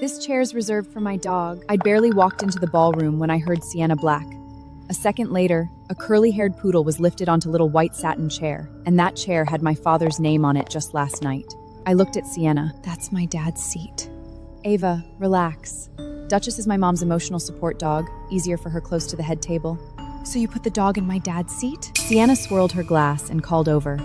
This chair's reserved for my dog. I'd barely walked into the ballroom when I heard Sienna Black. A second later, a curly-haired poodle was lifted onto a little white satin chair, and that chair had my father's name on it just last night. I looked at Sienna. That's my dad's seat. Ava, relax. Duchess is my mom's emotional support dog, easier for her close to the head table. So you put the dog in my dad's seat? Sienna swirled her glass and called over.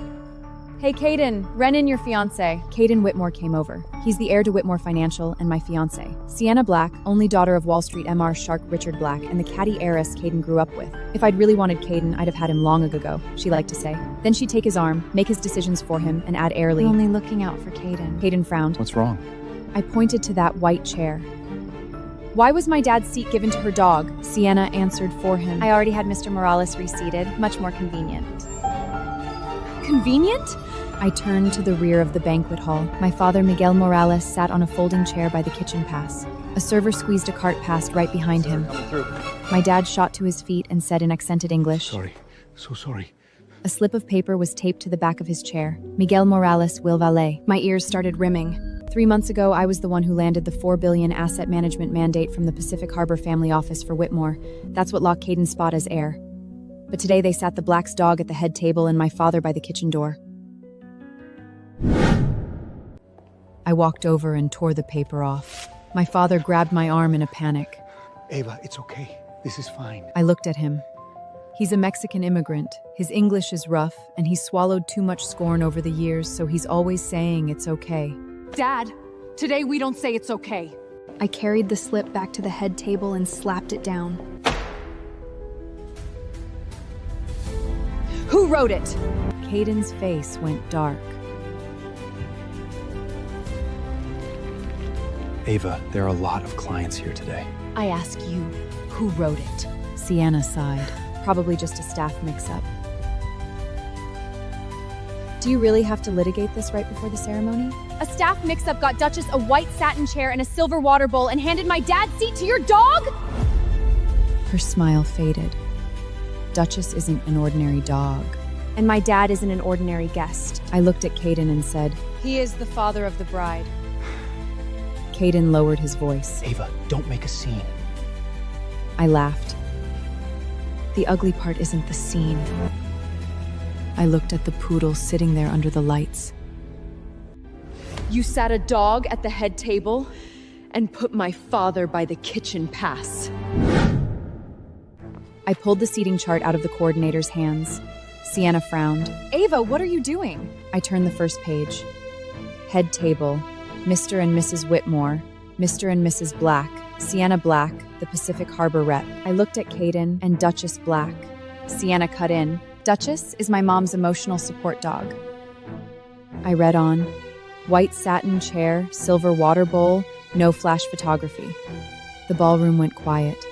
Hey, Caden, Renan, your fiancé. Caden Whitmore came over. He's the heir to Whitmore Financial and my fiancé. Sienna Black, only daughter of Wall Street MR shark Richard Black and the catty heiress Caden grew up with. If I'd really wanted Caden, I'd have had him long ago, she liked to say. Then she'd take his arm, make his decisions for him, and add airly. Only looking out for Caden. Caden frowned. What's wrong? I pointed to that white chair. Why was my dad's seat given to her dog? Sienna answered for him. I already had Mr. Morales reseated. Much more convenient. Convenient? I turned to the rear of the banquet hall. My father, Miguel Morales, sat on a folding chair by the kitchen pass. A server squeezed a cart past right behind him. My dad shot to his feet and said in accented English, Sorry. So sorry. A slip of paper was taped to the back of his chair. Miguel Morales will valet. My ears started rimming. 3 months ago, I was the one who landed the $4 billion asset management mandate from the Pacific Harbor family office for Whitmore. That's what locked Caden's spot as heir. But today they sat the Black's dog at the head table and my father by the kitchen door. I walked over and tore the paper off. My father grabbed my arm in a panic. Ava, it's okay. This is fine. I looked at him. He's a Mexican immigrant. His English is rough, and he's swallowed too much scorn over the years, so he's always saying it's okay. Dad, today we don't say it's okay. I carried the slip back to the head table and slapped it down. Who wrote it? Caden's face went dark. Ava, there are a lot of clients here today. I ask you, who wrote it? Sienna sighed. Probably just a staff mix-up. Do you really have to litigate this right before the ceremony? A staff mix-up got Duchess a white satin chair and a silver water bowl and handed my dad's seat to your dog? Her smile faded. Duchess isn't an ordinary dog. And my dad isn't an ordinary guest. I looked at Caden and said, He is the father of the bride. Caden lowered his voice. Ava, don't make a scene. I laughed. The ugly part isn't the scene. I looked at the poodle sitting there under the lights. You sat a dog at the head table and put my father by the kitchen pass. I pulled the seating chart out of the coordinator's hands. Sienna frowned. Ava, what are you doing? I turned the first page. Head table. Mr. and Mrs. Whitmore, Mr. and Mrs. Black, Sienna Black, the Pacific Harbor rep. I looked at Caden and Duchess Black. Sienna cut in. Duchess is my mom's emotional support dog. I read on. White satin chair, silver water bowl, no flash photography. The ballroom went quiet.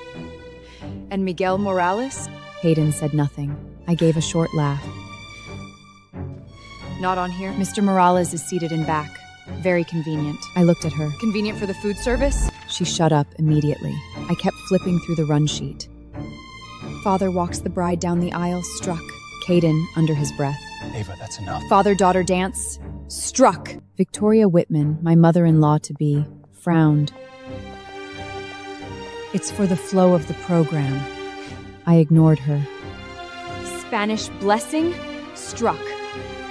And Miguel Morales? Caden said nothing. I gave a short laugh. Not on here? Mr. Morales is seated in back. Very convenient. I looked at her. Convenient for the food service? She shut up immediately. I kept flipping through the run sheet. Father walks the bride down the aisle, struck. Caden, under his breath. Ava, that's enough. Father-daughter dance, struck. Victoria Whitman, my mother-in-law-to-be, frowned. It's for the flow of the program. I ignored her. Spanish blessing, struck.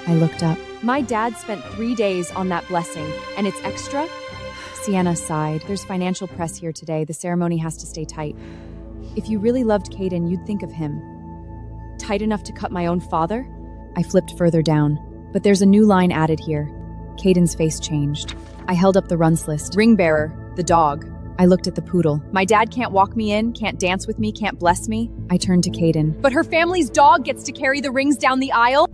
I looked up. My dad spent 3 days on that blessing, and it's extra? Sienna sighed. There's financial press here today. The ceremony has to stay tight. If you really loved Caden, you'd think of him. Tight enough to cut my own father? I flipped further down. But there's a new line added here. Caden's face changed. I held up the runs list. Ring bearer, the dog. I looked at the poodle. My dad can't walk me in, can't dance with me, can't bless me. I turned to Caden. But her family's dog gets to carry the rings down the aisle?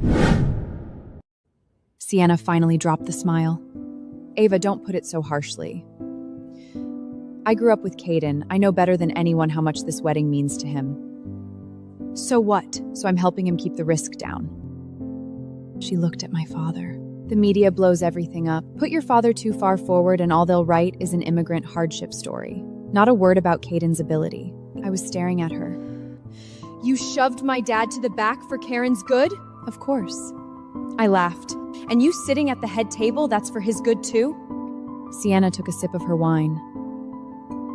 Sienna finally dropped the smile. Ava, don't put it so harshly. I grew up with Caden. I know better than anyone how much this wedding means to him. So what? So I'm helping him keep the risk down. She looked at my father. The media blows everything up. Put your father too far forward and all they'll write is an immigrant hardship story. Not a word about Caden's ability. I was staring at her. You shoved my dad to the back for Karen's good? Of course. I laughed. And you sitting at the head table, that's for his good too? Sienna took a sip of her wine.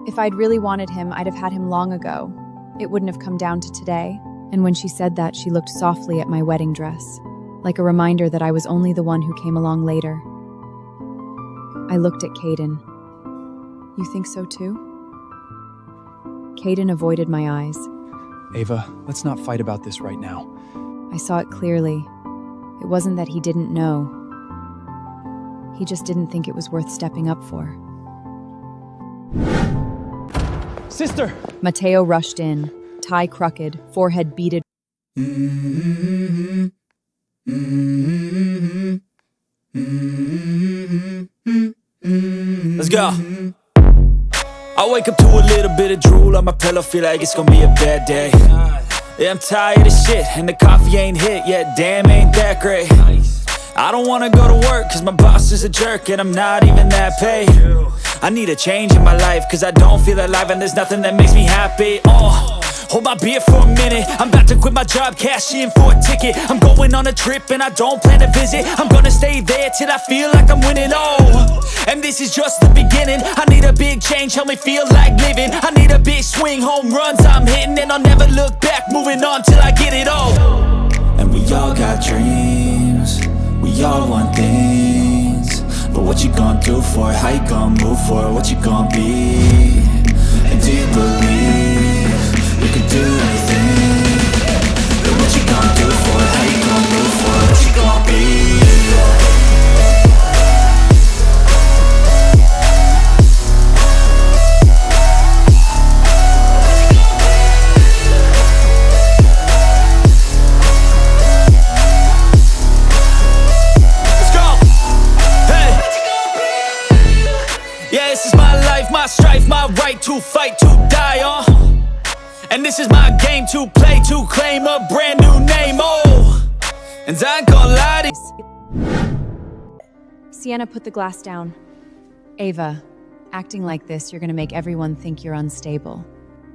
If I'd really wanted him, I'd have had him long ago. It wouldn't have come down to today. And when she said that, she looked softly at my wedding dress, like a reminder that I was only the one who came along later. I looked at Caden. You think so too? Caden avoided my eyes. Ava, let's not fight about this right now. I saw it clearly. It wasn't that he didn't know. He just didn't think it was worth stepping up for. Sister! Mateo rushed in, tie crooked, forehead beaded. Let's go. I wake up to a little bit of drool on my pillow, feel like it's gonna be a bad day. Yeah, I'm tired of shit, and the coffee ain't hit yet, damn, ain't that great. I don't wanna go to work, cause my boss is a jerk, and I'm not even that paid. I need a change in my life, cause I don't feel alive, and there's nothing that makes me happy. Hold my beer for a minute, I'm about to quit my job, cash in for a ticket. I'm going on a trip and I don't plan to visit. I'm gonna stay there till I feel like I'm winning, and this is just the beginning. I need a big change, help me feel like living. I need a big swing, home runs I'm hitting, and I'll never look back, moving on till I get it all. And we all got dreams, we all want things, but what you gonna do for it? How you gonna move for it? What you gonna be? And do you believe you can do anything? But what you gonna do for it? How you gonna move for it? What you gonna be? Let's go! Hey! Yeah, this is my life, my strife, my right to fight, to die, and this is my game to play, to claim a brand new name, and I ain't gonna lie to you. Sienna put the glass down. Ava, acting like this, you're gonna make everyone think you're unstable.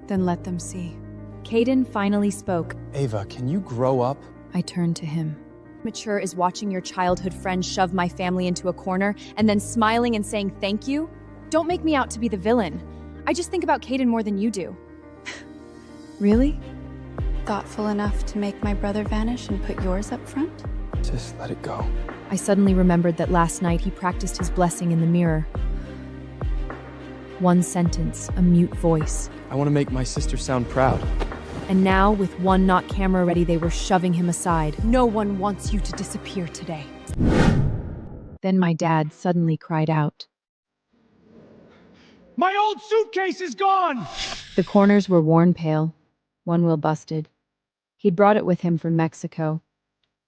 Then let them see. Caden finally spoke. Ava, can you grow up? I turned to him. Mature is watching your childhood friend shove my family into a corner and then smiling and saying thank you? Don't make me out to be the villain. I just think about Caden more than you do. Really? Thoughtful enough to make my brother vanish and put yours up front? Just let it go. I suddenly remembered that last night he practiced his blessing in the mirror. One sentence, a mute voice. I want to make my sister sound proud. And now, with one not camera ready, they were shoving him aside. No one wants you to disappear today. Then my dad suddenly cried out. My old suitcase is gone! The corners were worn pale, one wheel busted. He'd brought it with him from Mexico.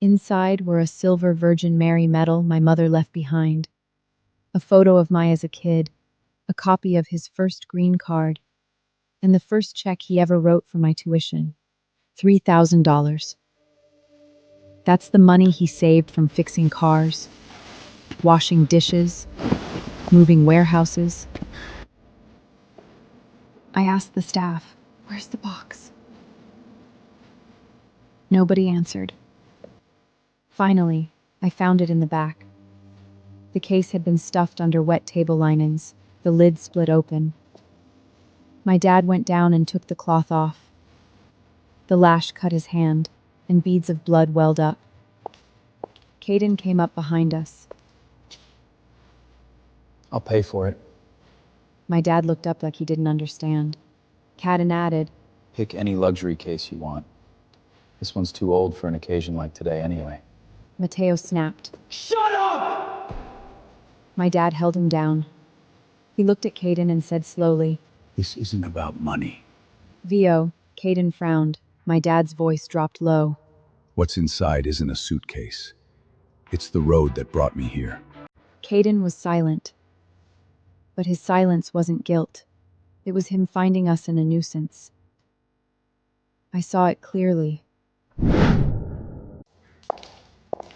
Inside were a silver Virgin Mary medal my mother left behind, a photo of me as a kid, a copy of his first green card, and the first check he ever wrote for my tuition, $3,000. That's the money he saved from fixing cars, washing dishes, moving warehouses. I asked the staff, "Where's the box?" Nobody answered. Finally, I found it in the back. The case had been stuffed under wet table linens, the lid split open. My dad went down and took the cloth off. The lash cut his hand, and beads of blood welled up. Caden came up behind us. I'll pay for it. My dad looked up like he didn't understand. Caden added, Pick any luxury case you want. This one's too old for an occasion like today anyway. Mateo snapped. Shut up! My dad held him down. He looked at Caden and said slowly, This isn't about money. Vio. Caden frowned. My dad's voice dropped low. What's inside isn't a suitcase. It's the road that brought me here. Caden was silent. But his silence wasn't guilt. It was him finding us in a nuisance. I saw it clearly.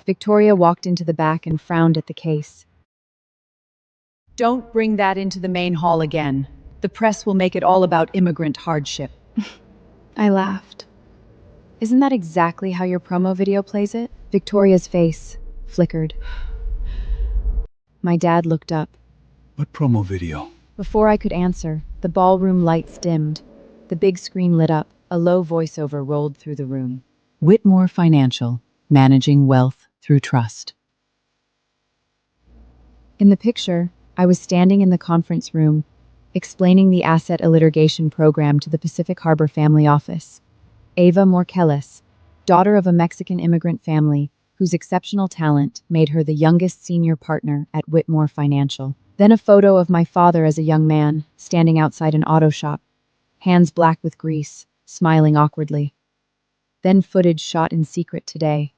Victoria walked into the back and frowned at the case. Don't bring that into the main hall again. The press will make it all about immigrant hardship. I laughed. Isn't that exactly how your promo video plays it? Victoria's face flickered. My dad looked up. What promo video? Before I could answer, the ballroom lights dimmed. The big screen lit up. A low voiceover rolled through the room. Whitmore Financial, managing wealth through trust. In the picture, I was standing in the conference room, explaining the asset litigation program to the Pacific Harbor family office. Ava Morkelis, daughter of a Mexican immigrant family whose exceptional talent made her the youngest senior partner at Whitmore Financial. Then a photo of my father as a young man, standing outside an auto shop, hands black with grease, smiling awkwardly. Then footage shot in secret today.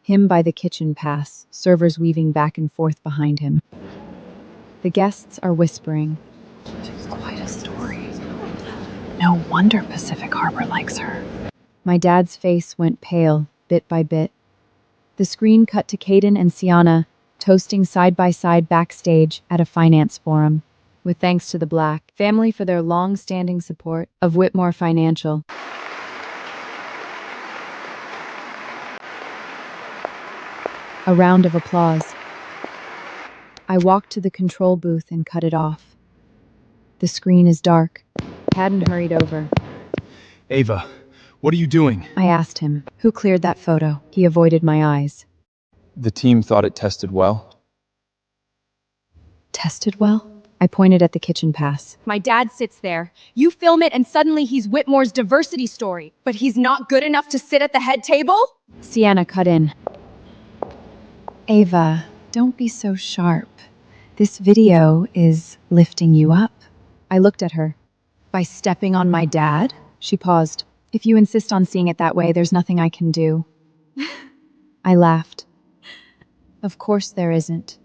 Him by the kitchen pass, servers weaving back and forth behind him. The guests are whispering. Quite a story. No wonder Pacific Harbor likes her. My dad's face went pale, bit by bit. The screen cut to Caden and Sienna, toasting side by side backstage at a finance forum, with thanks to the Black family for their long-standing support of Whitmore Financial. A round of applause. I walked to the control booth and cut it off. The screen is dark. Hadn't hurried over. Ava, what are you doing? I asked him, who cleared that photo? He avoided my eyes. The team thought it tested well. Tested well? I pointed at the kitchen pass. My dad sits there. You film it and suddenly he's Whitmore's diversity story. But he's not good enough to sit at the head table? Sienna cut in. Ava, don't be so sharp. This video is lifting you up. I looked at her. By stepping on my dad? She paused. If you insist on seeing it that way, there's nothing I can do. I laughed. Of course there isn't.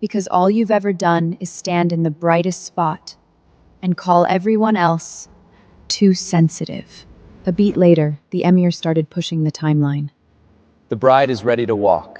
Because all you've ever done is stand in the brightest spot and call everyone else too sensitive. A beat later, the emir started pushing the timeline. The bride is ready to walk.